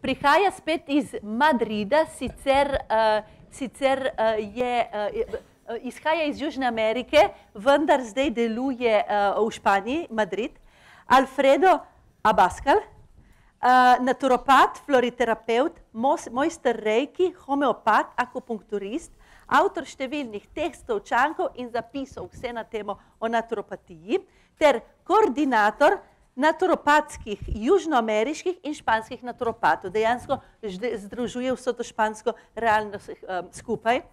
prihaja spet iz Madrida, izhaja iz Južne Amerike, vendar zdaj deluje v Španiji, Madrid. Alfredo Abascal, naturopat, floriterapeut, mojster reiki, homeopat, akupunkturist, avtor številnih tekstov, člankov in zapisov, vse na temo o naturopatiji, ter koordinator naturopatskih, južnoameriških in španskih naturopatov. Dejansko združuje vso to špansko realnost skupaj.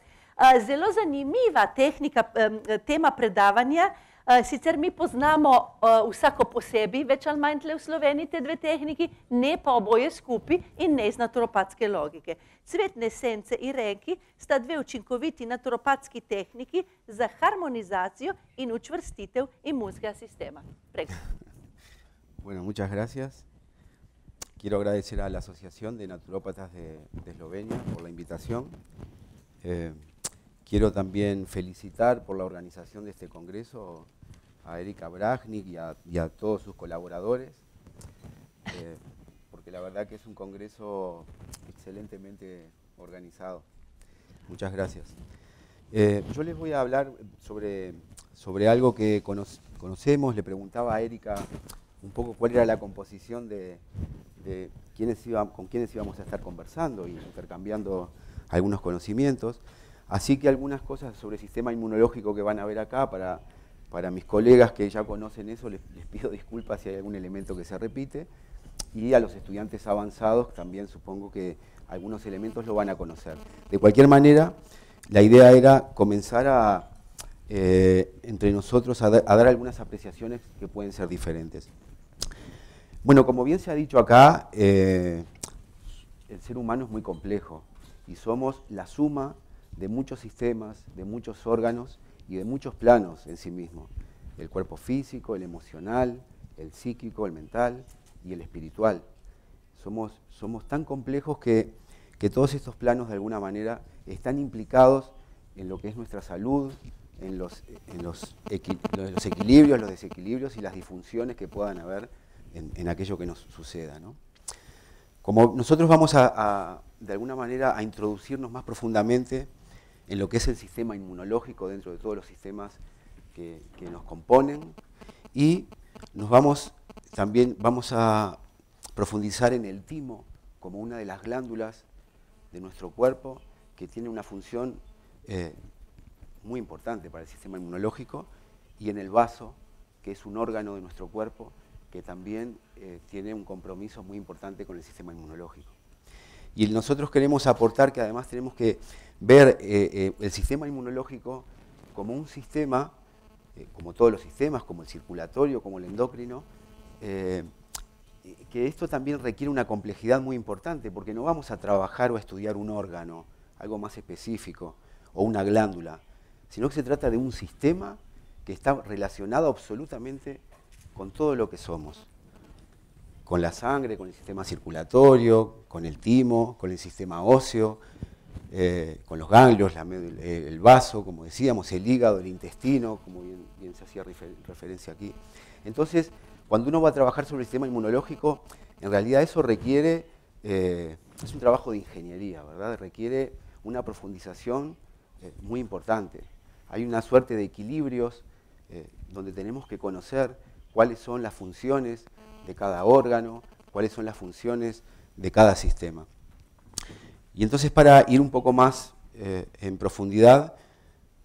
Zelo zanimiva tema predavanja, sicer mi poznamo vsako posebej, več ali manj tle v Sloveniji te dve tehniki, ne pa oboje skupaj in ne iz naturopatske logike. Cvetne esence in reiki sta dve učinkoviti naturopatski tehniki za harmonizacijo in učvrstitev imunskega sistema. Prego. Bueno, muchas gracias. Quiero agradecer a la Asociación de Naturópatas de Eslovenia por la invitación. Quiero también felicitar por la organización de este congreso a Erika Brajnik y a todos sus colaboradores, porque la verdad que es un congreso excelentemente organizado. Muchas gracias. Yo les voy a hablar sobre algo que conocemos. Le preguntaba a Erika un poco cuál era la composición de con quiénes íbamos a estar conversando y intercambiando algunos conocimientos. Así que algunas cosas sobre el sistema inmunológico que van a ver acá, para mis colegas que ya conocen eso, les pido disculpas si hay algún elemento que se repite, y a los estudiantes avanzados también supongo que algunos elementos lo van a conocer. De cualquier manera, la idea era comenzar entre nosotros a dar algunas apreciaciones que pueden ser diferentes. Bueno, como bien se ha dicho acá, el ser humano es muy complejo y somos la suma de muchos sistemas, de muchos órganos y de muchos planos en sí mismo. El cuerpo físico, el emocional, el psíquico, el mental y el espiritual. Somos tan complejos que todos estos planos de alguna manera están implicados en lo que es nuestra salud, en los equilibrios, los desequilibrios y las disfunciones que puedan haber en aquello que nos suceda, ¿no? Como nosotros vamos de alguna manera a introducirnos más profundamente en lo que es el sistema inmunológico dentro de todos los sistemas que nos componen, y también vamos a profundizar en el timo como una de las glándulas de nuestro cuerpo que tiene una función muy importante para el sistema inmunológico, y en el vaso, que es un órgano de nuestro cuerpo que también tiene un compromiso muy importante con el sistema inmunológico. Y nosotros queremos aportar que además tenemos que ver el sistema inmunológico como un sistema, como todos los sistemas, como el circulatorio, como el endocrino, que esto también requiere una complejidad muy importante, porque no vamos a trabajar o a estudiar un órgano, algo más específico, o una glándula, sino que se trata de un sistema que está relacionado absolutamente con todo lo que somos, con la sangre, con el sistema circulatorio, con el timo, con el sistema óseo, con los ganglios, el vaso, como decíamos, el hígado, el intestino, como bien se hacía referencia aquí. Entonces, cuando uno va a trabajar sobre el sistema inmunológico, en realidad eso requiere, es un trabajo de ingeniería, ¿verdad? Requiere una profundización muy importante. Hay una suerte de equilibrios donde tenemos que conocer cuáles son las funciones de cada órgano, cuáles son las funciones de cada sistema. Y entonces, para ir un poco más en profundidad,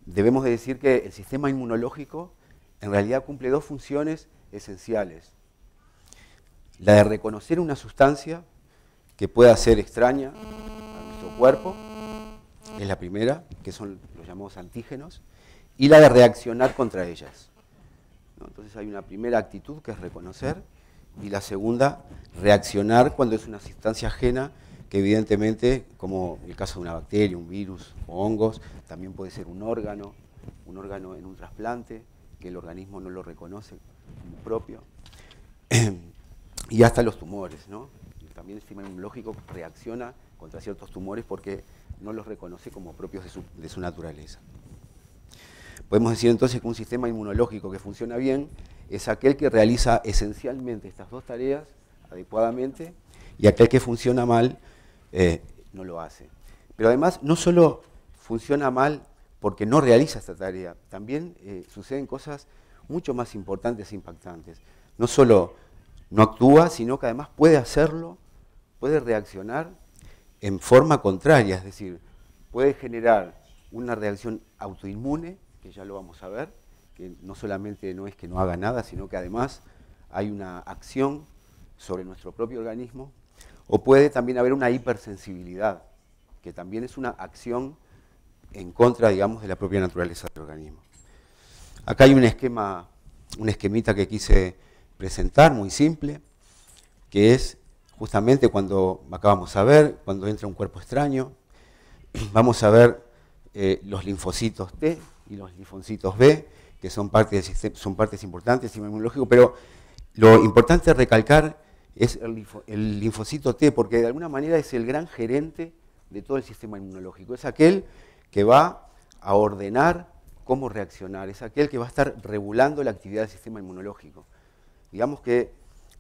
debemos de decir que el sistema inmunológico en realidad cumple dos funciones esenciales. La de reconocer una sustancia que pueda ser extraña a nuestro cuerpo, es la primera, que son los llamados antígenos, y la de reaccionar contra ellas, ¿no? Entonces hay una primera actitud que es reconocer, y la segunda, reaccionar cuando es una sustancia ajena, que evidentemente, como el caso de una bacteria, un virus o hongos, también puede ser un órgano en un trasplante, que el organismo no lo reconoce como propio, y hasta los tumores, ¿no? También el sistema inmunológico reacciona contra ciertos tumores porque no los reconoce como propios de su naturaleza. Podemos decir entonces que un sistema inmunológico que funciona bien es aquel que realiza esencialmente estas dos tareas adecuadamente y aquel que funciona mal no lo hace. Pero además no solo funciona mal porque no realiza esta tarea, también suceden cosas mucho más importantes e impactantes. No solo no actúa, sino que además puede hacerlo, puede reaccionar en forma contraria, es decir, puede generar una reacción autoinmune, que ya lo vamos a ver, que no solamente no es que no haga nada, sino que además hay una acción sobre nuestro propio organismo, o puede también haber una hipersensibilidad, que también es una acción en contra, digamos, de la propia naturaleza del organismo. Acá hay un esquemita que quise presentar, muy simple, que es justamente cuando, acá vamos a ver, cuando entra un cuerpo extraño, vamos a ver los linfocitos T y los linfocitos B, que son partes importantes del sistema inmunológico, pero lo importante recalcar es el linfocito T, porque de alguna manera es el gran gerente de todo el sistema inmunológico. Es aquel que va a ordenar cómo reaccionar, es aquel que va a estar regulando la actividad del sistema inmunológico. Digamos que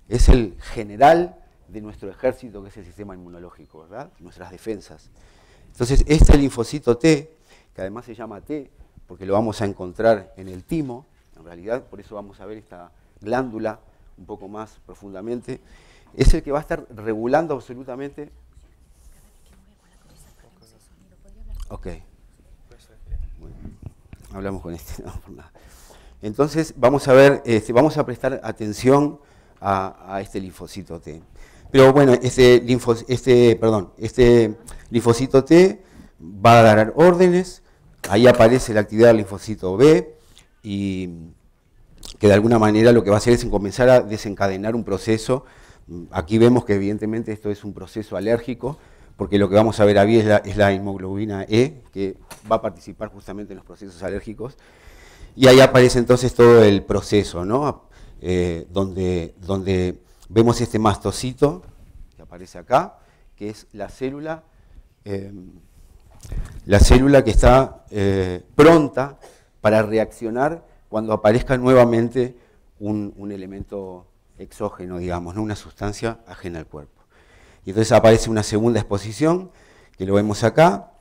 es el general de nuestro ejército, que es el sistema inmunológico, ¿verdad? Nuestras defensas. Entonces, este linfocito T, que además se llama T, porque lo vamos a encontrar en el timo, en realidad, por eso vamos a ver esta glándula un poco más profundamente, es el que va a estar regulando absolutamente. Ok. Bueno, hablamos con este, no por nada. Entonces, vamos a ver, vamos a prestar atención a este linfocito T. Pero bueno, este linfocito T va a dar órdenes, ahí aparece la actividad del linfocito B, y que de alguna manera lo que va a hacer es comenzar a desencadenar un proceso. Aquí vemos que evidentemente esto es un proceso alérgico, porque lo que vamos a ver ahí es la hemoglobina E, que va a participar justamente en los procesos alérgicos, y ahí aparece entonces todo el proceso, ¿no? Donde vemos este mastocito, que aparece acá, que es la célula que está pronta para reaccionar cuando aparezca nuevamente un elemento exógeno, digamos, ¿no? Una sustancia ajena al cuerpo. Y entonces aparece una segunda exposición, que lo vemos acá,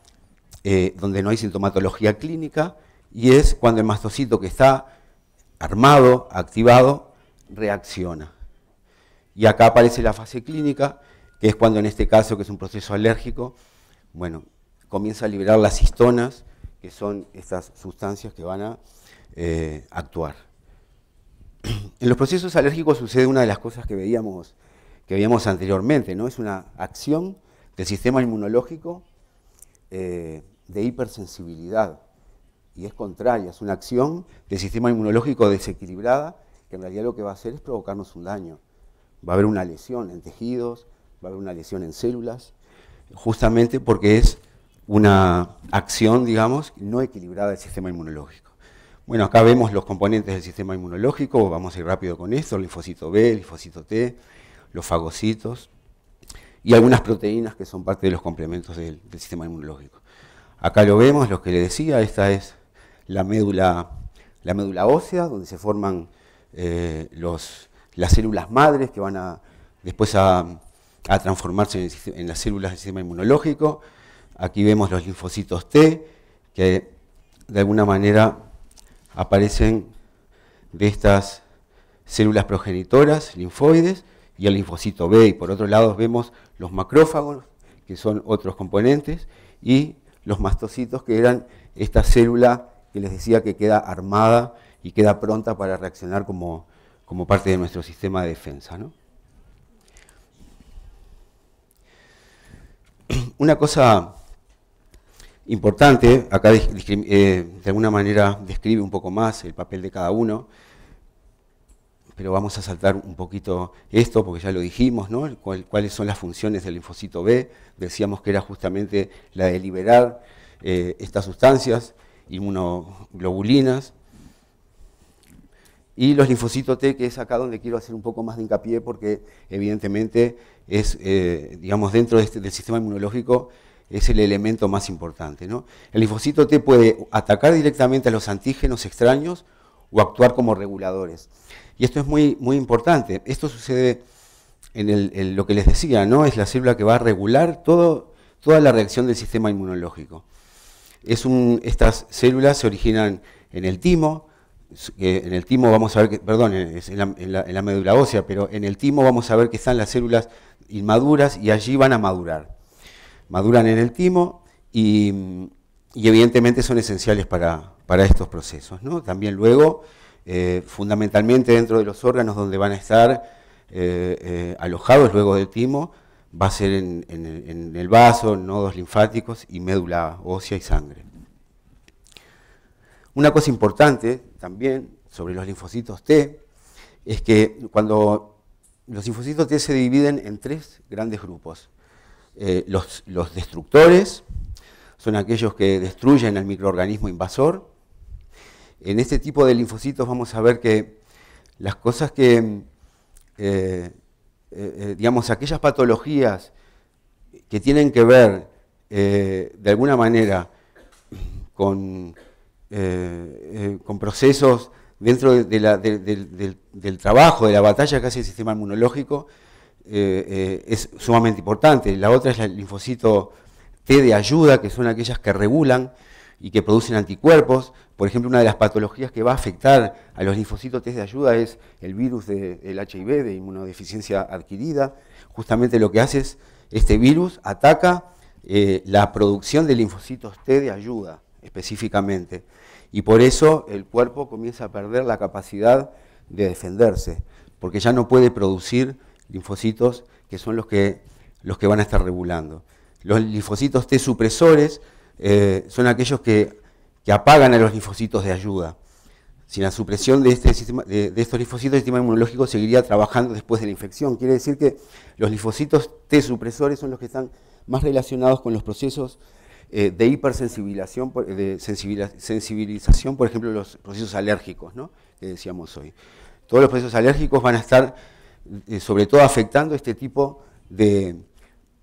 donde no hay sintomatología clínica, y es cuando el mastocito que está armado, activado, reacciona. Y acá aparece la fase clínica, que es cuando en este caso, que es un proceso alérgico, bueno, comienza a liberar las histonas, que son estas sustancias que van a actuar. En los procesos alérgicos sucede una de las cosas que veíamos anteriormente, ¿no? Es una acción del sistema inmunológico de hipersensibilidad, y es contraria, es una acción del sistema inmunológico desequilibrada, que en realidad lo que va a hacer es provocarnos un daño. Va a haber una lesión en tejidos, va a haber una lesión en células, justamente porque es una acción, digamos, no equilibrada del sistema inmunológico. Bueno, acá vemos los componentes del sistema inmunológico, vamos a ir rápido con esto: el linfocito B, el linfocito T, los fagocitos y algunas proteínas que son parte de los complementos del sistema inmunológico. Acá lo vemos, lo que le decía, esta es la médula ósea, donde se forman las células madres que van después a transformarse en las células del sistema inmunológico. Aquí vemos los linfocitos T, que de alguna manera aparecen de estas células progenitoras, linfoides, y el linfocito B, y por otro lado vemos los macrófagos, que son otros componentes, y los mastocitos, que eran esta célula que les decía que queda armada y queda pronta para reaccionar como parte de nuestro sistema de defensa, ¿no? Una cosa importante, acá de alguna manera describe un poco más el papel de cada uno, pero vamos a saltar un poquito esto, porque ya lo dijimos, ¿no? Cuáles son las funciones del linfocito B. Decíamos que era justamente la de liberar estas sustancias inmunoglobulinas. Y los linfocitos T, que es acá donde quiero hacer un poco más de hincapié, porque evidentemente es, digamos, dentro del sistema inmunológico, es el elemento más importante, ¿no? El linfocito T puede atacar directamente a los antígenos extraños o actuar como reguladores. Y esto es muy, muy importante. Esto sucede lo que les decía, ¿no? Es la célula que va a regular toda la reacción del sistema inmunológico. Estas células se originan en el timo. En el timo vamos a ver que, perdón, es en la médula ósea, pero en el timo vamos a ver que están las células inmaduras y allí van a madurar. Maduran en el timo y evidentemente son esenciales para estos procesos, ¿no? También luego, fundamentalmente dentro de los órganos donde van a estar alojados luego del timo, va a ser en el vaso, nodos linfáticos y médula ósea y sangre. Una cosa importante también sobre los linfocitos T es que cuando los linfocitos T se dividen en 3 grandes grupos. Los destructores son aquellos que destruyen al microorganismo invasor. En este tipo de linfocitos vamos a ver que las cosas que, digamos, aquellas patologías que tienen que ver de alguna manera con procesos dentro del trabajo, de la batalla que hace el sistema inmunológico, es sumamente importante. La otra es el linfocito T de ayuda, que son aquellas que regulan y que producen anticuerpos. Por ejemplo, una de las patologías que va a afectar a los linfocitos T de ayuda es el virus del HIV, de inmunodeficiencia adquirida. Justamente lo que hace es, este virus ataca la producción de linfocitos T de ayuda, específicamente. Y por eso el cuerpo comienza a perder la capacidad de defenderse, porque ya no puede producir linfocitos que son los que van a estar regulando. Los linfocitos T supresores son aquellos que apagan a los linfocitos de ayuda. Sin la supresión de estos linfocitos, el sistema inmunológico seguiría trabajando después de la infección. Quiere decir que los linfocitos T supresores son los que están más relacionados con los procesos de hipersensibilización, sensibilización, por ejemplo, los procesos alérgicos, ¿no?, que decíamos hoy. Todos los procesos alérgicos van a estar, sobre todo, afectando este tipo de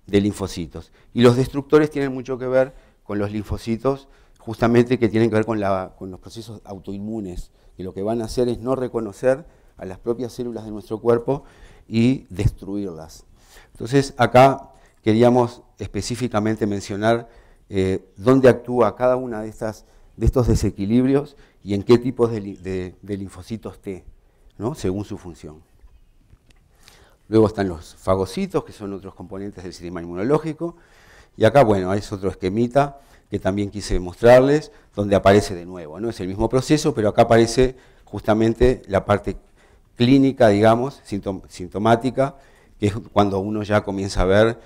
linfocitos. Y los destructores tienen mucho que ver con los linfocitos, justamente que tienen que ver con los procesos autoinmunes, que lo que van a hacer es no reconocer a las propias células de nuestro cuerpo y destruirlas. Entonces, acá queríamos específicamente mencionar dónde actúa cada una de estos desequilibrios y en qué tipos de linfocitos T, ¿no?, según su función. Luego están los fagocitos, que son otros componentes del sistema inmunológico. Y acá, bueno, es otro esquemita que también quise mostrarles, donde aparece de nuevo, ¿no? Es el mismo proceso, pero acá aparece justamente la parte clínica, digamos, sintomática, que es cuando uno ya comienza a ver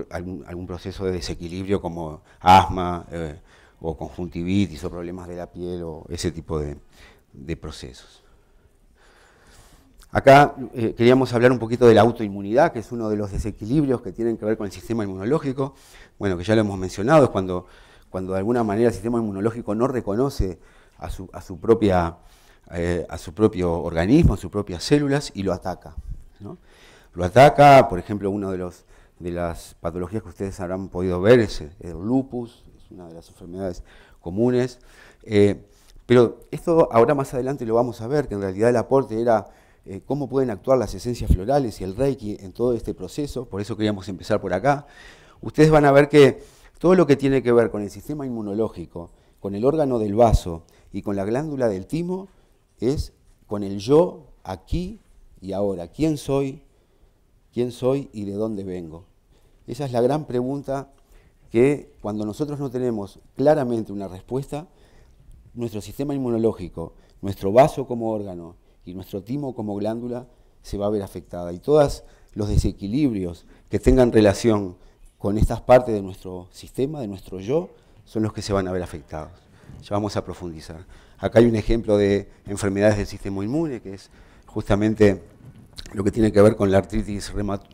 algún proceso de desequilibrio como asma o conjuntivitis o problemas de la piel o ese tipo de procesos. Acá queríamos hablar un poquito de la autoinmunidad, que es uno de los desequilibrios que tienen que ver con el sistema inmunológico. Bueno, que ya lo hemos mencionado, es cuando de alguna manera el sistema inmunológico no reconoce a su propio organismo, a sus propias células y lo ataca, ¿no? Lo ataca, por ejemplo, una de las patologías que ustedes habrán podido ver es el lupus, es una de las enfermedades comunes. Pero esto ahora más adelante lo vamos a ver, que en realidad el aporte era cómo pueden actuar las esencias florales y el Reiki en todo este proceso, por eso queríamos empezar por acá. Ustedes van a ver que todo lo que tiene que ver con el sistema inmunológico, con el órgano del vaso y con la glándula del timo, es con el yo aquí y ahora. ¿Quién soy y de dónde vengo? Esa es la gran pregunta que cuando nosotros no tenemos claramente una respuesta, nuestro sistema inmunológico, nuestro vaso como órgano y nuestro timo como glándula se va a ver afectada. Y todos los desequilibrios que tengan relación con estas partes de nuestro sistema, de nuestro yo, son los que se van a ver afectados. Ya vamos a profundizar. Acá hay un ejemplo de enfermedades del sistema inmune, que es justamente lo que tiene que ver con la artritis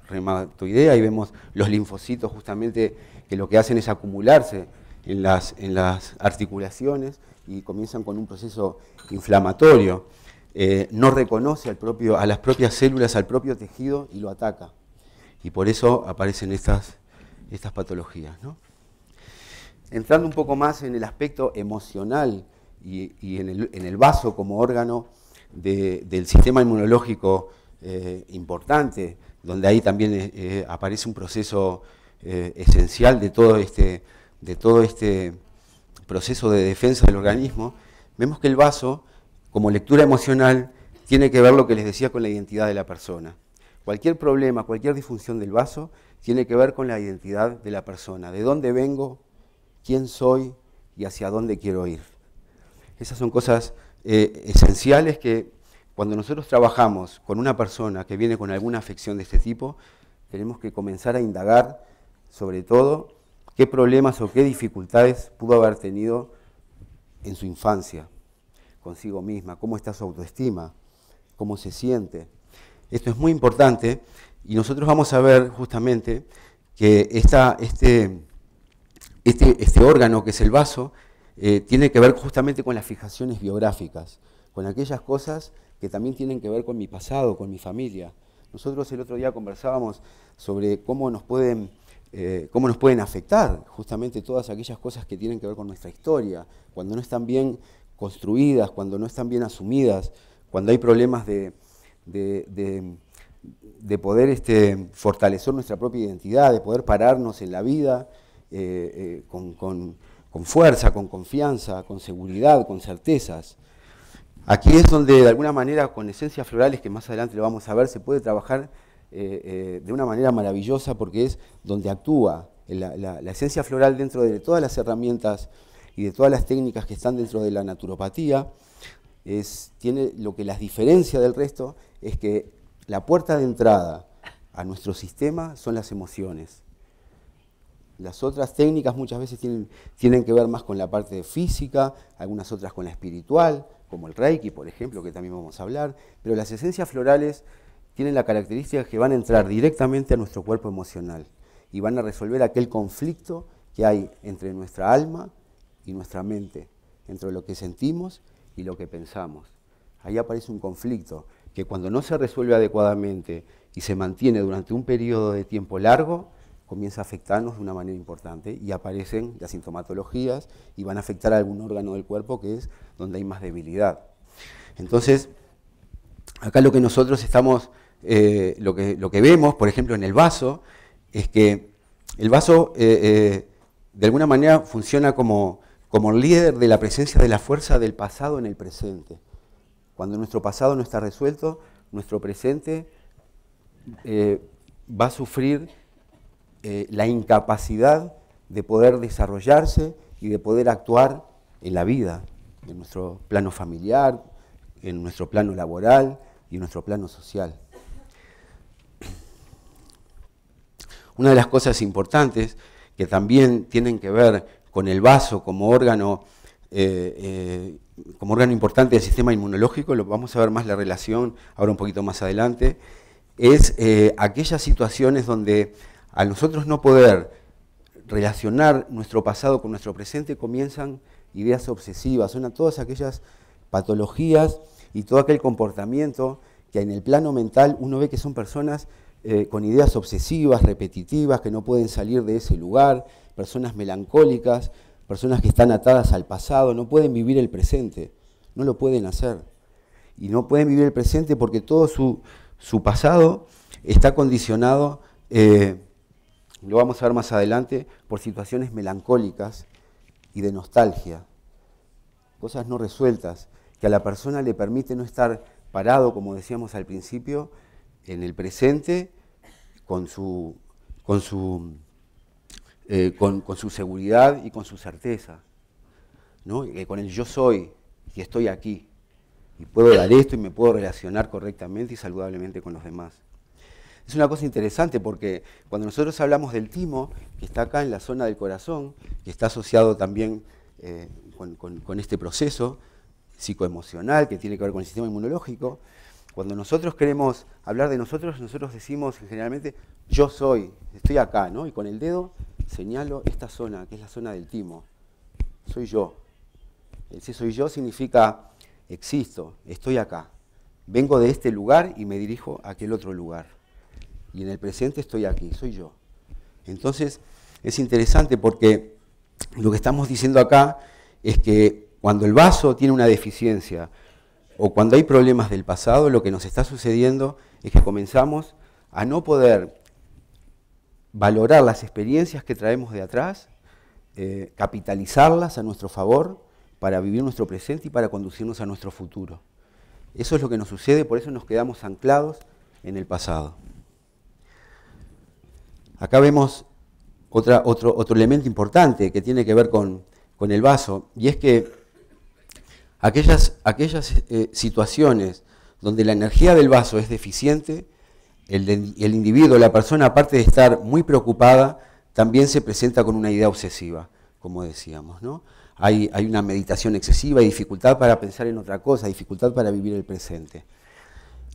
reumatoidea, y vemos los linfocitos justamente que lo que hacen es acumularse en las articulaciones y comienzan con un proceso inflamatorio. No reconoce a las propias células, al propio tejido y lo ataca. Y por eso aparecen estas patologías, ¿no? Entrando un poco más en el aspecto emocional y en el vaso como órgano del sistema inmunológico importante donde ahí también aparece un proceso esencial de todo este proceso de defensa del organismo, vemos que el vaso, como lectura emocional, tiene que ver lo que les decía con la identidad de la persona. Cualquier problema, cualquier disfunción del vaso, tiene que ver con la identidad de la persona, de dónde vengo, quién soy y hacia dónde quiero ir. Esas son cosas esenciales que cuando nosotros trabajamos con una persona que viene con alguna afección de este tipo, tenemos que comenzar a indagar sobre todo qué problemas o qué dificultades pudo haber tenido en su infancia, consigo misma, cómo está su autoestima, cómo se siente. Esto es muy importante y nosotros vamos a ver justamente que este órgano que es el vaso tiene que ver justamente con las fijaciones biográficas, con aquellas cosas que también tienen que ver con mi pasado, con mi familia. Nosotros el otro día conversábamos sobre cómo nos pueden afectar justamente todas aquellas cosas que tienen que ver con nuestra historia, cuando no están bien construidas, cuando no están bien asumidas, cuando hay problemas de poder fortalecer nuestra propia identidad, de poder pararnos en la vida con fuerza, con confianza, con seguridad, con certezas. Aquí es donde de alguna manera con esencias florales, que más adelante lo vamos a ver, se puede trabajar de una manera maravillosa porque es donde actúa la esencia floral dentro de todas las herramientas y de todas las técnicas que están dentro de la naturopatía. Tiene lo que las diferencia del resto es que la puerta de entrada a nuestro sistema son las emociones. Las otras técnicas muchas veces tienen que ver más con la parte física, algunas otras con la espiritual, como el Reiki, por ejemplo, que también vamos a hablar, pero las esencias florales tienen la característica que van a entrar directamente a nuestro cuerpo emocional y van a resolver aquel conflicto que hay entre nuestra alma y nuestra mente, entre lo que sentimos y lo que pensamos. Ahí aparece un conflicto que cuando no se resuelve adecuadamente y se mantiene durante un periodo de tiempo largo, comienza a afectarnos de una manera importante y aparecen las sintomatologías y van a afectar a algún órgano del cuerpo que es donde hay más debilidad. Entonces, acá lo que nosotros estamos, lo que vemos, por ejemplo, en el vaso, es que el vaso de alguna manera funciona como el líder de la presencia de la fuerza del pasado en el presente. Cuando nuestro pasado no está resuelto, nuestro presente va a sufrir la incapacidad de poder desarrollarse y de poder actuar en la vida, en nuestro plano familiar, en nuestro plano laboral y en nuestro plano social. Una de las cosas importantes que también tienen que ver con el vaso como órgano importante del sistema inmunológico, lo vamos a ver más la relación ahora un poquito más adelante, es aquellas situaciones donde al nosotros no poder relacionar nuestro pasado con nuestro presente comienzan ideas obsesivas, son todas aquellas patologías y todo aquel comportamiento que en el plano mental uno ve que son personas con ideas obsesivas, repetitivas, que no pueden salir de ese lugar, personas melancólicas, personas que están atadas al pasado, no pueden vivir el presente, no lo pueden hacer. Y no pueden vivir el presente porque todo su pasado está condicionado, lo vamos a ver más adelante, por situaciones melancólicas y de nostalgia, cosas no resueltas, que a la persona le permite no estar parado, como decíamos al principio, en el presente, con su seguridad y con su certeza, ¿no? Con el yo soy y estoy aquí, y puedo dar esto y me puedo relacionar correctamente y saludablemente con los demás. Es una cosa interesante porque cuando nosotros hablamos del timo, que está acá en la zona del corazón, que está asociado también con este proceso psicoemocional que tiene que ver con el sistema inmunológico, cuando nosotros queremos hablar de nosotros decimos generalmente, yo soy, estoy acá, ¿no? Y con el dedo señalo esta zona, que es la zona del timo. Soy yo. Ese soy yo significa, existo, estoy acá. Vengo de este lugar y me dirijo a aquel otro lugar. Y en el presente estoy aquí, soy yo. Entonces, es interesante porque lo que estamos diciendo acá es que cuando el vaso tiene una deficiencia o cuando hay problemas del pasado, lo que nos está sucediendo es que comenzamos a no poder valorar las experiencias que traemos de atrás, capitalizarlas a nuestro favor para vivir nuestro presente y para conducirnos a nuestro futuro. Eso es lo que nos sucede, por eso nos quedamos anclados en el pasado. Acá vemos otro elemento importante que tiene que ver con el vaso, y es que aquellas situaciones donde la energía del vaso es deficiente, el individuo, la persona, aparte de estar muy preocupada, también se presenta con una idea obsesiva, como decíamos, ¿no? Hay una meditación excesiva y dificultad para pensar en otra cosa, dificultad para vivir el presente.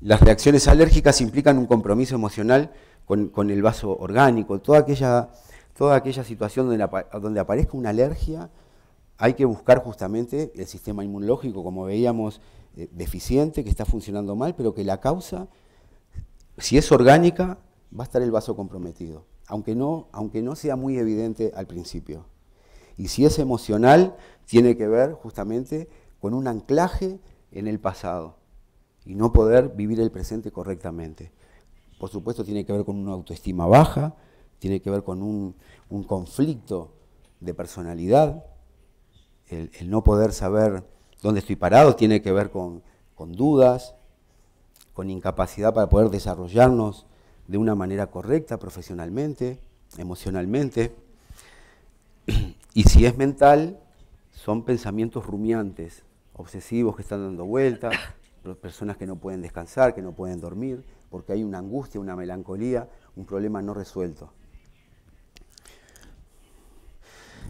Las reacciones alérgicas implican un compromiso emocional con el vaso orgánico. Toda aquella situación donde aparezca una alergia, hay que buscar justamente el sistema inmunológico, como veíamos, deficiente, que está funcionando mal, pero que la causa, si es orgánica, va a estar el vaso comprometido, aunque no sea muy evidente al principio. Y si es emocional, tiene que ver justamente con un anclaje en el pasado y no poder vivir el presente correctamente. Por supuesto, tiene que ver con una autoestima baja, tiene que ver con un conflicto de personalidad. El no poder saber dónde estoy parado tiene que ver con dudas, con incapacidad para poder desarrollarnos de una manera correcta, profesionalmente, emocionalmente. Y si es mental, son pensamientos rumiantes, obsesivos que están dando vueltas, personas que no pueden descansar, que no pueden dormir, porque hay una angustia, una melancolía, un problema no resuelto.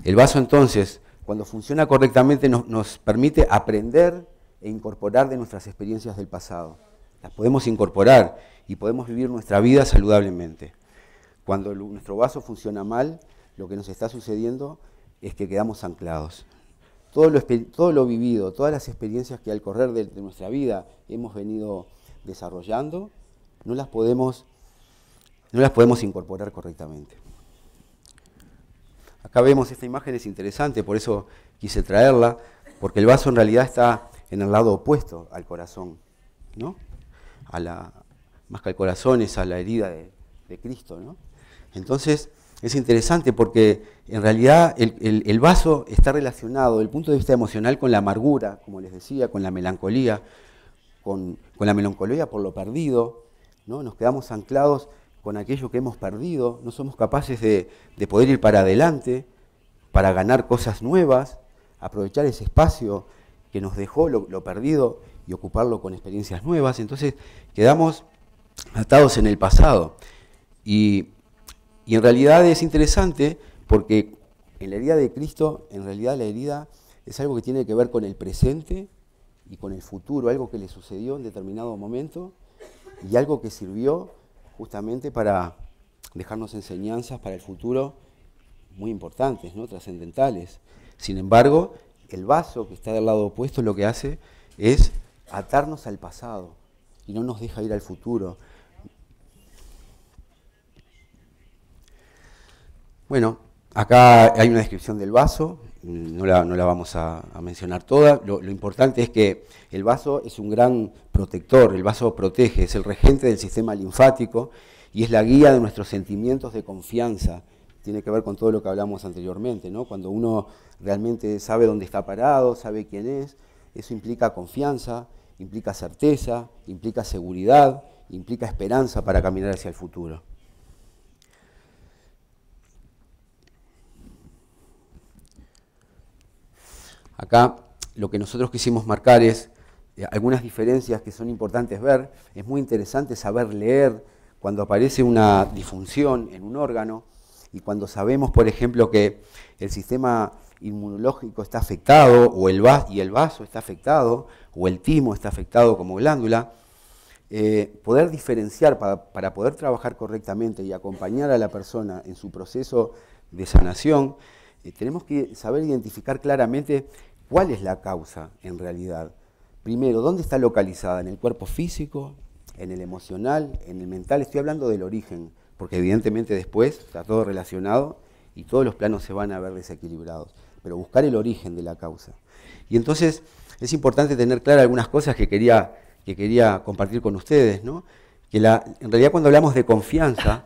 El vaso entonces, cuando funciona correctamente, nos permite aprender e incorporar de nuestras experiencias del pasado. Las podemos incorporar y podemos vivir nuestra vida saludablemente. Cuando nuestro vaso funciona mal, lo que nos está sucediendo es que quedamos anclados. Todo lo vivido, todas las experiencias que al correr de nuestra vida hemos venido desarrollando, no las podemos incorporar correctamente. Acá vemos esta imagen, es interesante, por eso quise traerla, porque el vaso en realidad está en el lado opuesto al corazón, ¿no? Más que al corazón es a la herida de Cristo, ¿no? Entonces, es interesante porque en realidad el vaso está relacionado desde el punto de vista emocional con la amargura, como les decía, con la melancolía, con la melancolía por lo perdido, ¿no? Nos quedamos anclados con aquello que hemos perdido, no somos capaces de poder ir para adelante, para ganar cosas nuevas, aprovechar ese espacio que nos dejó lo perdido y ocuparlo con experiencias nuevas. Entonces quedamos atados en el pasado. Y en realidad es interesante porque en la herida de Cristo, en realidad la herida es algo que tiene que ver con el presente y con el futuro, algo que le sucedió en determinado momento y algo que sirvió justamente para dejarnos enseñanzas para el futuro muy importantes, ¿no? Trascendentales. Sin embargo, el vaso que está del lado opuesto lo que hace es atarnos al pasado y no nos deja ir al futuro. Bueno, acá hay una descripción del vaso, no la vamos a mencionar toda. Lo importante es que el vaso es un gran protector, el vaso protege, es el regente del sistema linfático y es la guía de nuestros sentimientos de confianza. Tiene que ver con todo lo que hablamos anteriormente, ¿no? Cuando uno realmente sabe dónde está parado, sabe quién es, eso implica confianza, implica certeza, implica seguridad, implica esperanza para caminar hacia el futuro. Acá lo que nosotros quisimos marcar es algunas diferencias que son importantes ver. Es muy interesante saber leer cuando aparece una disfunción en un órgano y cuando sabemos, por ejemplo, que el sistema inmunológico está afectado o el vaso está afectado o el timo está afectado como glándula. Poder diferenciar para poder trabajar correctamente y acompañar a la persona en su proceso de sanación, tenemos que saber identificar claramente cuál es la causa en realidad. Primero, ¿dónde está localizada? ¿En el cuerpo físico? ¿En el emocional? ¿En el mental? Estoy hablando del origen, porque evidentemente después está todo relacionado y todos los planos se van a ver desequilibrados. Pero buscar el origen de la causa. Y entonces es importante tener claras algunas cosas que quería compartir con ustedes, ¿no? que en realidad cuando hablamos de confianza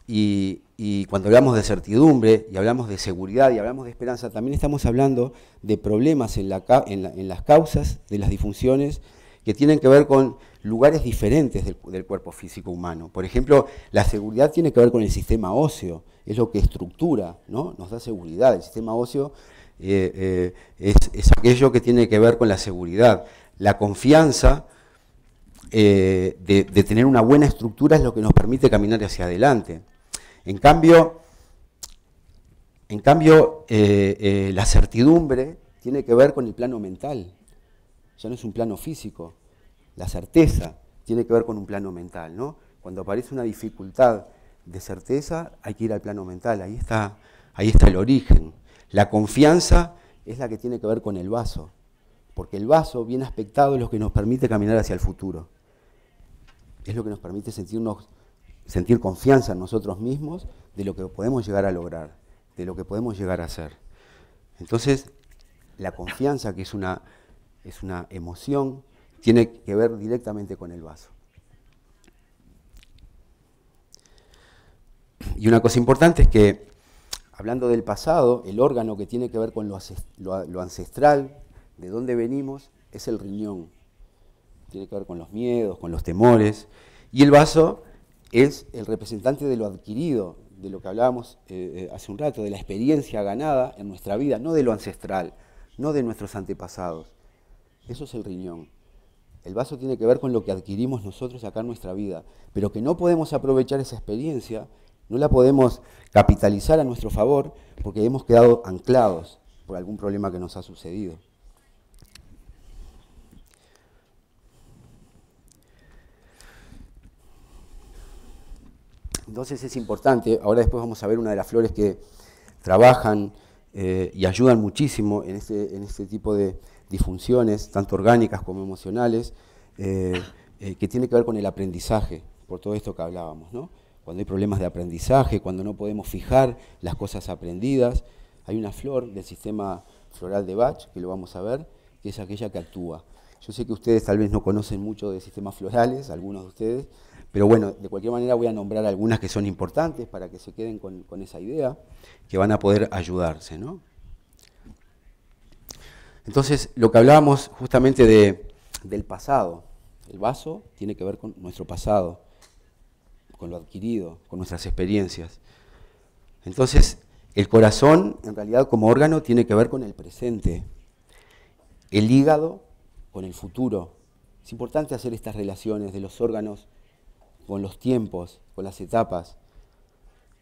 y cuando hablamos de certidumbre y hablamos de seguridad y hablamos de esperanza, también estamos hablando de problemas en las causas de las disfunciones que tienen que ver con lugares diferentes del cuerpo físico humano. Por ejemplo, la seguridad tiene que ver con el sistema óseo, es lo que estructura, ¿no? Nos da seguridad. El sistema óseo es aquello que tiene que ver con la seguridad. La confianza de tener una buena estructura es lo que nos permite caminar hacia adelante. En cambio, la certidumbre tiene que ver con el plano mental. Ya no es un plano físico. La certeza tiene que ver con un plano mental, ¿no? Cuando aparece una dificultad de certeza, hay que ir al plano mental. Ahí está el origen. La confianza es la que tiene que ver con el vaso, porque el vaso bien aspectado es lo que nos permite caminar hacia el futuro. Es lo que nos permite sentir confianza en nosotros mismos de lo que podemos llegar a lograr, de lo que podemos llegar a hacer. Entonces, la confianza, que es una emoción, tiene que ver directamente con el vaso. Y una cosa importante es que, hablando del pasado, el órgano que tiene que ver con lo ancestral, de dónde venimos, es el riñón. Tiene que ver con los miedos, con los temores. Y el vaso es el representante de lo adquirido, de lo que hablábamos hace un rato, de la experiencia ganada en nuestra vida, no de lo ancestral, no de nuestros antepasados. Eso es el riñón. El vaso tiene que ver con lo que adquirimos nosotros acá en nuestra vida, pero que no podemos aprovechar esa experiencia, no la podemos capitalizar a nuestro favor porque hemos quedado anclados por algún problema que nos ha sucedido. Entonces es importante, ahora después vamos a ver una de las flores que trabajan y ayudan muchísimo en este tipo de disfunciones, tanto orgánicas como emocionales, que tiene que ver con el aprendizaje, por todo esto que hablábamos, ¿no? Cuando hay problemas de aprendizaje, cuando no podemos fijar las cosas aprendidas, hay una flor del sistema floral de Bach, que lo vamos a ver, que es aquella que actúa. Yo sé que ustedes tal vez no conocen mucho de sistemas florales, algunos de ustedes, pero bueno, de cualquier manera voy a nombrar algunas que son importantes para que se queden con esa idea, que van a poder ayudarse, ¿no? Entonces, lo que hablábamos justamente del pasado, el vaso tiene que ver con nuestro pasado, con lo adquirido, con nuestras experiencias. Entonces, el corazón, en realidad, como órgano, tiene que ver con el presente. El hígado, con el futuro. Es importante hacer estas relaciones de los órganos con los tiempos, con las etapas,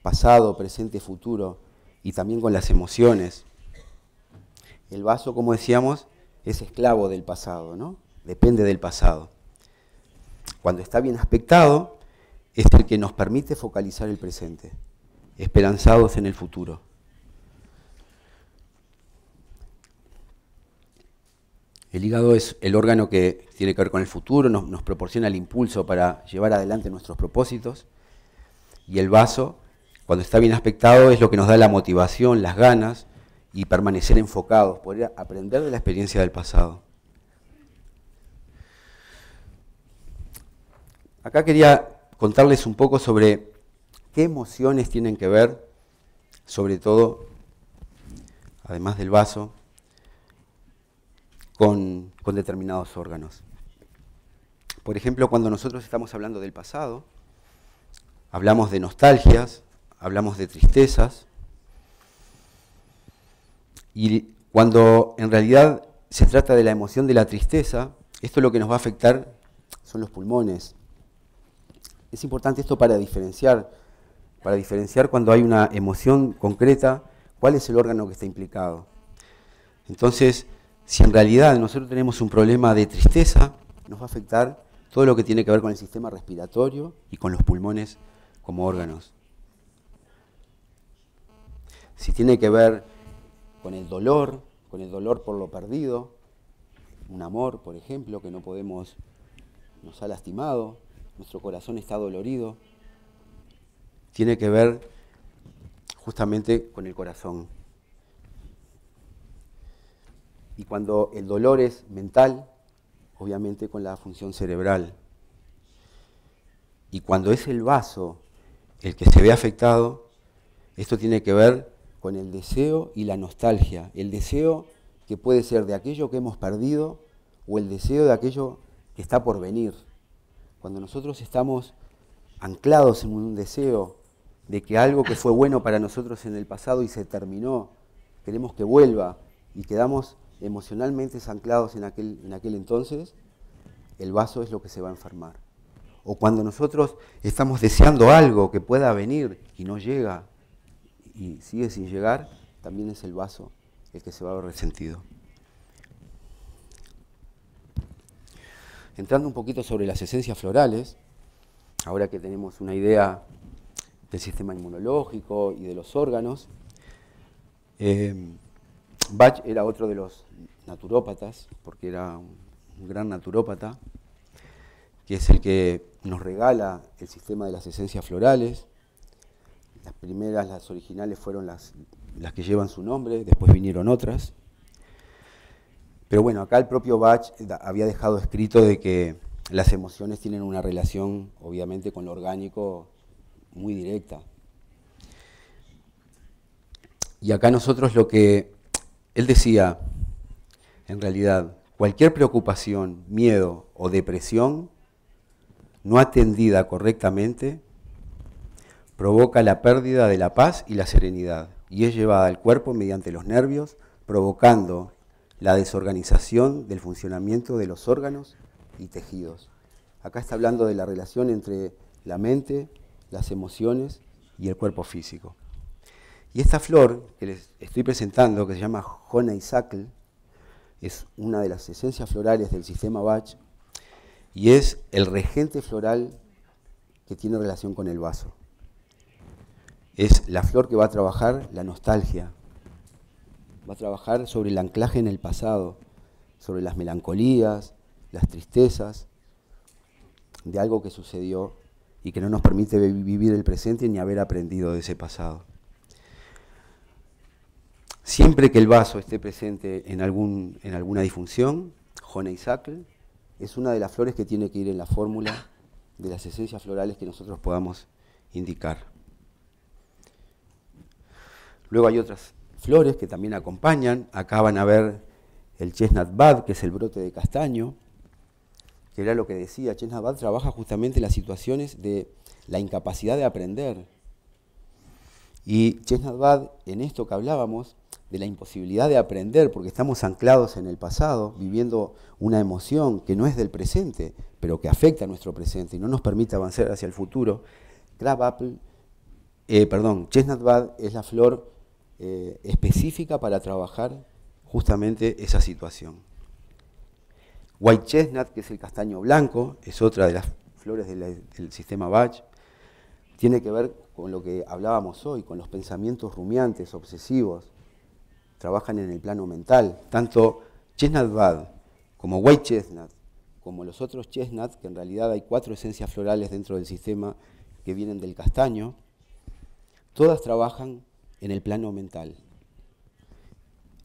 pasado, presente, futuro, y también con las emociones. El vaso, como decíamos, es esclavo del pasado, ¿no? Depende del pasado. Cuando está bien aspectado, es el que nos permite focalizar el presente, esperanzados en el futuro. El hígado es el órgano que tiene que ver con el futuro, nos proporciona el impulso para llevar adelante nuestros propósitos. Y el vaso, cuando está bien aspectado, es lo que nos da la motivación, las ganas y permanecer enfocados, poder aprender de la experiencia del pasado. Acá quería contarles un poco sobre qué emociones tienen que ver, sobre todo, además del vaso, con determinados órganos. Por ejemplo, cuando nosotros estamos hablando del pasado, hablamos de nostalgias, hablamos de tristezas, y cuando en realidad se trata de la emoción de la tristeza, esto lo que nos va a afectar son los pulmones. Es importante esto para diferenciar cuando hay una emoción concreta, cuál es el órgano que está implicado. Entonces, si en realidad nosotros tenemos un problema de tristeza, nos va a afectar todo lo que tiene que ver con el sistema respiratorio y con los pulmones como órganos. Si tiene que ver con el dolor por lo perdido, un amor, por ejemplo, que nos ha lastimado, nuestro corazón está dolorido, tiene que ver justamente con el corazón. Y cuando el dolor es mental, obviamente con la función cerebral. Y cuando es el vaso el que se ve afectado, esto tiene que ver con el deseo y la nostalgia. El deseo que puede ser de aquello que hemos perdido o el deseo de aquello que está por venir. Cuando nosotros estamos anclados en un deseo de que algo que fue bueno para nosotros en el pasado y se terminó, queremos que vuelva y quedamos emocionalmente anclados en aquel entonces, el vaso es lo que se va a enfermar. O cuando nosotros estamos deseando algo que pueda venir y no llega y sigue sin llegar, también es el vaso el que se va a ver resentido. Entrando un poquito sobre las esencias florales, ahora que tenemos una idea del sistema inmunológico y de los órganos, Bach era otro de los naturópatas, porque era un gran naturópata, que es el que nos regala el sistema de las esencias florales. Las primeras, las originales, fueron las que llevan su nombre, después vinieron otras. Pero bueno, acá el propio Bach había dejado escrito de que las emociones tienen una relación, obviamente, con lo orgánico muy directa. Y acá nosotros lo que él decía, en realidad, cualquier preocupación, miedo o depresión no atendida correctamente provoca la pérdida de la paz y la serenidad y es llevada al cuerpo mediante los nervios, provocando la desorganización del funcionamiento de los órganos y tejidos. Acá está hablando de la relación entre la mente, las emociones y el cuerpo físico. Y esta flor que les estoy presentando, que se llama Honeysuckle, es una de las esencias florales del sistema Bach y es el regente floral que tiene relación con el vaso. Es la flor que va a trabajar la nostalgia, va a trabajar sobre el anclaje en el pasado, sobre las melancolías, las tristezas de algo que sucedió y que no nos permite vivir el presente ni haber aprendido de ese pasado. Siempre que el vaso esté presente en alguna disfunción, Honeysuckle es una de las flores que tiene que ir en la fórmula de las esencias florales que nosotros podamos indicar. Luego hay otras flores que también acompañan. Acá van a ver el Chestnut Bud, que es el brote de castaño, que era lo que decía. Chestnut Bud trabaja justamente las situaciones de la incapacidad de aprender. Y Chestnut Bud, en esto que hablábamos, de la imposibilidad de aprender, porque estamos anclados en el pasado, viviendo una emoción que no es del presente, pero que afecta a nuestro presente y no nos permite avanzar hacia el futuro. Chestnut Bud es la flor específica para trabajar justamente esa situación. White Chestnut, que es el castaño blanco, es otra de las flores del sistema Bach. Tiene que ver con lo que hablábamos hoy, con los pensamientos rumiantes, obsesivos. Trabajan en el plano mental. Tanto Chestnut Bud como White Chestnut, como los otros chestnuts, que en realidad hay 4 esencias florales dentro del sistema que vienen del castaño, todas trabajan en el plano mental.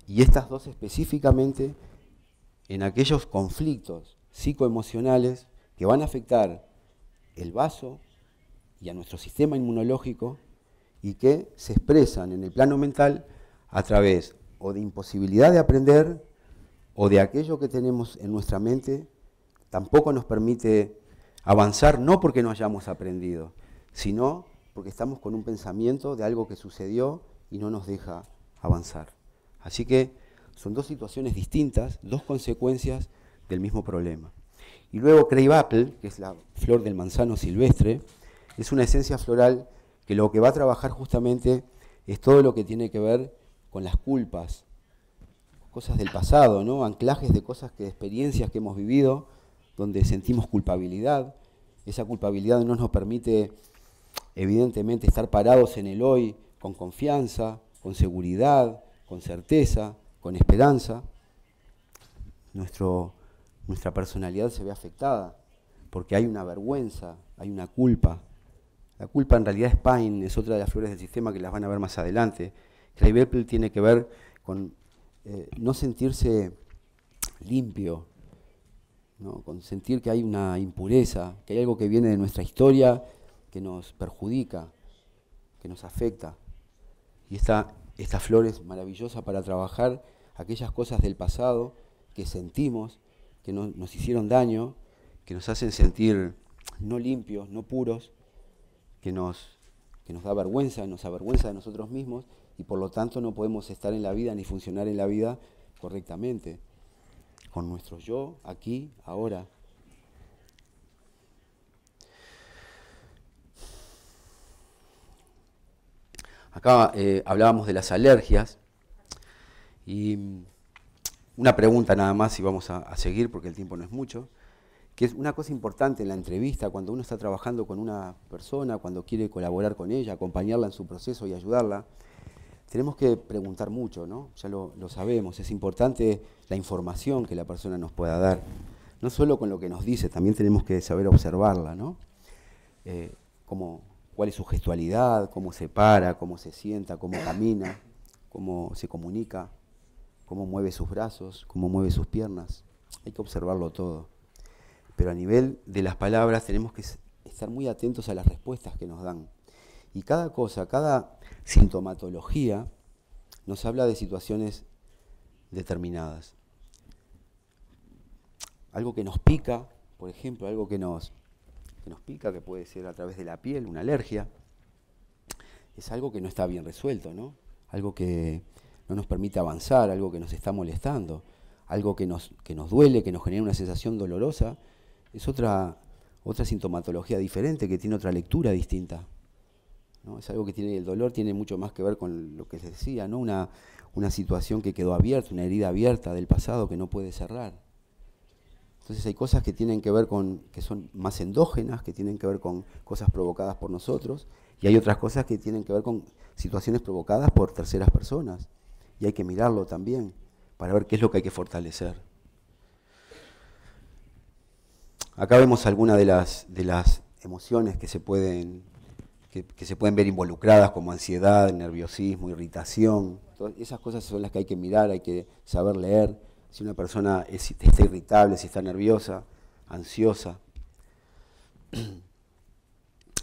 Y estas dos específicamente en aquellos conflictos psicoemocionales que van a afectar el vaso y a nuestro sistema inmunológico y que se expresan en el plano mental a través o de imposibilidad de aprender o de aquello que tenemos en nuestra mente tampoco nos permite avanzar, no porque no hayamos aprendido, sino porque estamos con un pensamiento de algo que sucedió y no nos deja avanzar. Así que son dos situaciones distintas, dos consecuencias del mismo problema. Y luego Crave Apple, que es la flor del manzano silvestre, es una esencia floral que lo que va a trabajar justamente es todo lo que tiene que ver con las culpas, cosas del pasado, ¿no? Anclajes de cosas, de experiencias que hemos vivido, donde sentimos culpabilidad. Esa culpabilidad no nos permite, evidentemente, estar parados en el hoy con confianza, con seguridad, con certeza, con esperanza. Nuestra personalidad se ve afectada porque hay una vergüenza, hay una culpa. La culpa en realidad es Pine, es otra de las flores del sistema que las van a ver más adelante. Crave Apple tiene que ver con no sentirse limpio, ¿no? Con sentir que hay una impureza, que hay algo que viene de nuestra historia que nos perjudica, que nos afecta. Y esta flor es maravillosa para trabajar aquellas cosas del pasado que sentimos, que nos hicieron daño, que nos hacen sentir no limpios, no puros, que nos da vergüenza, nos avergüenza de nosotros mismos y por lo tanto no podemos estar en la vida ni funcionar en la vida correctamente, con nuestro yo, aquí, ahora. Acá hablábamos de las alergias y una pregunta nada más y vamos a seguir porque el tiempo no es mucho, que es una cosa importante en la entrevista, cuando uno está trabajando con una persona, cuando quiere colaborar con ella, acompañarla en su proceso y ayudarla, tenemos que preguntar mucho, ¿no? Ya lo sabemos, es importante la información que la persona nos pueda dar, no solo con lo que nos dice, también tenemos que saber observarla, ¿no? Cuál es su gestualidad, cómo se para, cómo se sienta, cómo camina, cómo se comunica, cómo mueve sus brazos, cómo mueve sus piernas. Hay que observarlo todo. Pero a nivel de las palabras tenemos que estar muy atentos a las respuestas que nos dan. Y cada cosa, cada sintomatología nos habla de situaciones determinadas. Algo que nos pica, por ejemplo, algo que nos pica, que puede ser a través de la piel, una alergia, es algo que no está bien resuelto, ¿no? Algo que no nos permite avanzar, algo que nos está molestando, algo que nos duele, que nos genera una sensación dolorosa, es otra sintomatología diferente, que tiene otra lectura distinta, ¿no? Es algo que el dolor tiene mucho más que ver con lo que les decía, ¿no? Una situación que quedó abierta, una herida abierta del pasado que no puede cerrar. Entonces hay cosas que tienen que ver que son más endógenas, que tienen que ver con cosas provocadas por nosotros, y hay otras cosas que tienen que ver con situaciones provocadas por terceras personas. Y hay que mirarlo también, para ver qué es lo que hay que fortalecer. Acá vemos algunas de las emociones que se pueden ver involucradas, como ansiedad, nerviosismo, irritación. Todas esas cosas son las que hay que mirar, hay que saber leer. Si una persona está irritable, si está nerviosa, ansiosa,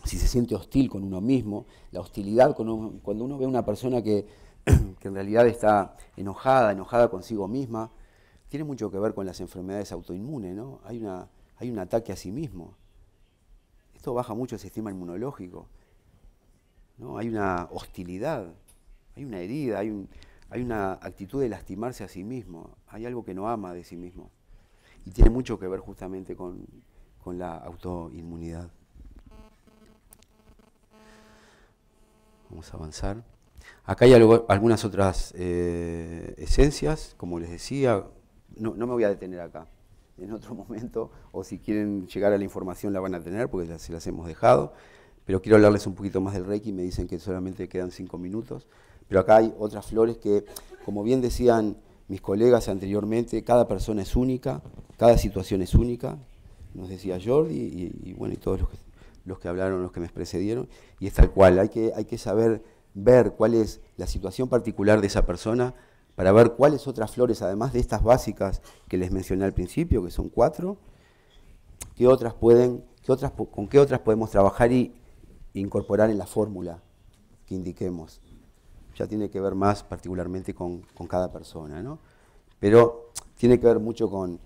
si se siente hostil con uno mismo, la hostilidad cuando uno ve a una persona que en realidad está enojada consigo misma, tiene mucho que ver con las enfermedades autoinmunes, ¿no? Hay un ataque a sí mismo. Esto baja mucho el sistema inmunológico, ¿no? Hay una hostilidad, hay una herida, hay una actitud de lastimarse a sí mismo, hay algo que no ama de sí mismo. Y tiene mucho que ver justamente con la autoinmunidad. Vamos a avanzar. Acá hay algunas otras esencias, como les decía, no me voy a detener acá. En otro momento, o si quieren llegar a la información la van a tener, porque ya se las hemos dejado, pero quiero hablarles un poquito más del Reiki, me dicen que solamente quedan 5 minutos. Pero acá hay otras flores que, como bien decían mis colegas anteriormente, cada persona es única, cada situación es única, nos decía Jordi y bueno, y todos los que hablaron, los que me precedieron, y es tal cual, hay que saber ver cuál es la situación particular de esa persona para ver cuáles otras flores, además de estas básicas que les mencioné al principio, que son 4, con qué otras podemos trabajar y incorporar en la fórmula que indiquemos. Ya tiene que ver más particularmente con cada persona, ¿no? Pero tiene que ver mucho con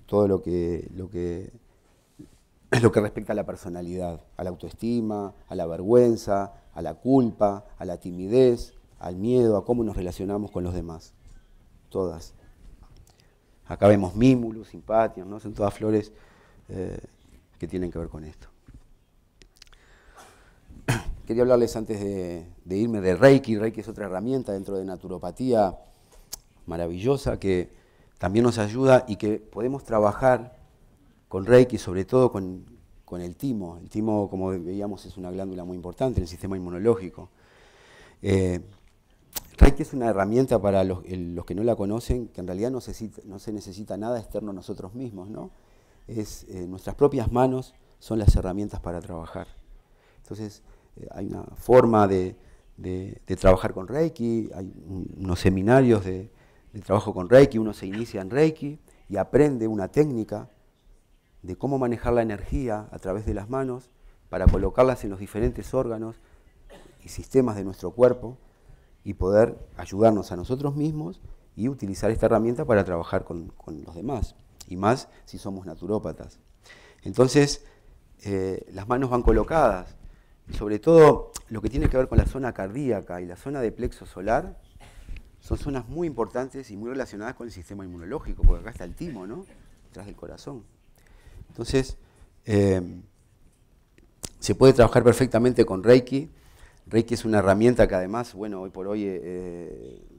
todo lo que respecta a la personalidad, a la autoestima, a la vergüenza, a la culpa, a la timidez, al miedo, a cómo nos relacionamos con los demás. Todas. Acá vemos Mimulus, Simpatium, ¿no? Son todas flores que tienen que ver con esto. Quería hablarles antes de irme de Reiki. Reiki es otra herramienta dentro de naturopatía maravillosa que también nos ayuda y que podemos trabajar con Reiki, sobre todo con el timo. El timo, como veíamos, es una glándula muy importante en el sistema inmunológico. Reiki es una herramienta para los que no la conocen, que en realidad no se necesita nada externo a nosotros mismos, ¿no? Nuestras propias manos son las herramientas para trabajar. Entonces, hay una forma de trabajar con Reiki, hay unos seminarios de trabajo con Reiki, uno se inicia en Reiki y aprende una técnica de cómo manejar la energía a través de las manos para colocarlas en los diferentes órganos y sistemas de nuestro cuerpo y poder ayudarnos a nosotros mismos y utilizar esta herramienta para trabajar con los demás, y más si somos naturópatas. Entonces, las manos van colocadas, sobre todo lo que tiene que ver con la zona cardíaca y la zona de plexo solar, son zonas muy importantes y muy relacionadas con el sistema inmunológico, porque acá está el timo, ¿no? Detrás del corazón. Entonces, se puede trabajar perfectamente con Reiki. Reiki es una herramienta que además, bueno, hoy por hoy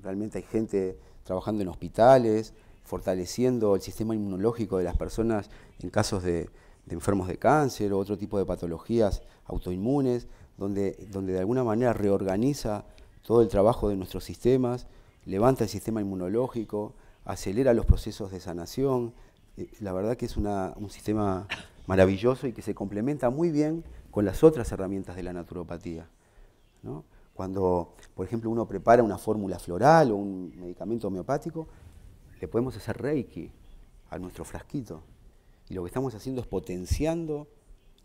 realmente hay gente trabajando en hospitales, fortaleciendo el sistema inmunológico de las personas en casos de enfermos de cáncer o otro tipo de patologías autoinmunes, donde de alguna manera reorganiza todo el trabajo de nuestros sistemas, levanta el sistema inmunológico, acelera los procesos de sanación. La verdad que es un sistema maravilloso y que se complementa muy bien con las otras herramientas de la naturopatía, ¿no? Cuando, por ejemplo, uno prepara una fórmula floral o un medicamento homeopático, le podemos hacer Reiki a nuestro frasquito. Y lo que estamos haciendo es potenciando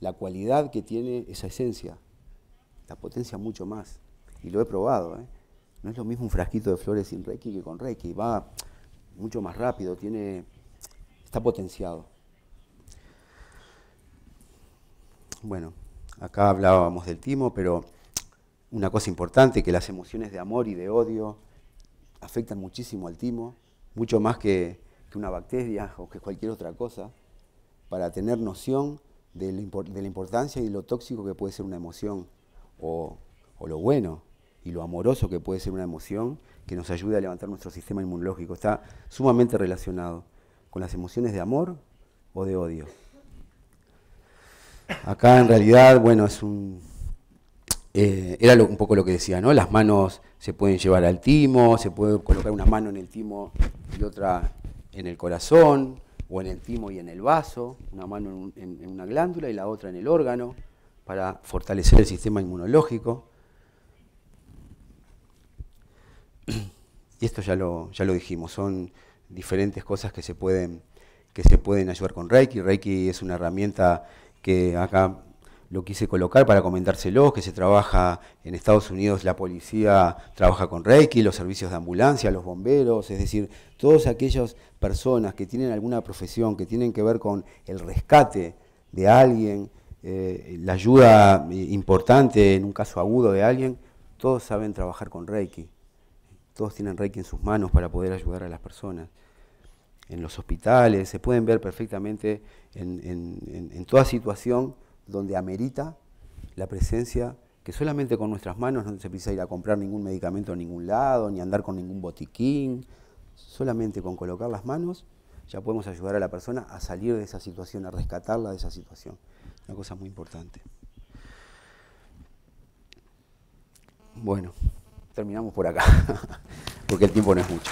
la cualidad que tiene esa esencia. La potencia mucho más. Y lo he probado, ¿eh? No es lo mismo un frasquito de flores sin Reiki que con Reiki. Va mucho más rápido, está potenciado. Bueno, acá hablábamos del timo, pero una cosa importante, que las emociones de amor y de odio afectan muchísimo al timo, mucho más que una bacteria o que cualquier otra cosa, para tener noción de la importancia y lo tóxico que puede ser una emoción, o lo bueno y lo amoroso que puede ser una emoción que nos ayude a levantar nuestro sistema inmunológico. Está sumamente relacionado con las emociones de amor o de odio. Acá en realidad, bueno, era un poco lo que decía, ¿no? Las manos se pueden llevar al timo, se puede colocar una mano en el timo y otra en el corazón, o en el timo y en el vaso, una mano en una glándula y la otra en el órgano, para fortalecer el sistema inmunológico. Y esto ya lo dijimos, son diferentes cosas que se pueden ayudar con Reiki. Reiki es una herramienta que acá lo quise colocar para comentárselo, que se trabaja en Estados Unidos, la policía trabaja con Reiki, los servicios de ambulancia, los bomberos, es decir, todas aquellas personas que tienen alguna profesión, que tienen que ver con el rescate de alguien, la ayuda importante en un caso agudo de alguien, todos saben trabajar con Reiki. Todos tienen Reiki en sus manos para poder ayudar a las personas. En los hospitales, se pueden ver perfectamente en toda situación donde amerita la presencia, que solamente con nuestras manos no se precisa ir a comprar ningún medicamento a ningún lado, ni andar con ningún botiquín. Solamente con colocar las manos ya podemos ayudar a la persona a salir de esa situación, a rescatarla de esa situación. Una cosa muy importante. Bueno, terminamos por acá, porque el tiempo no es mucho.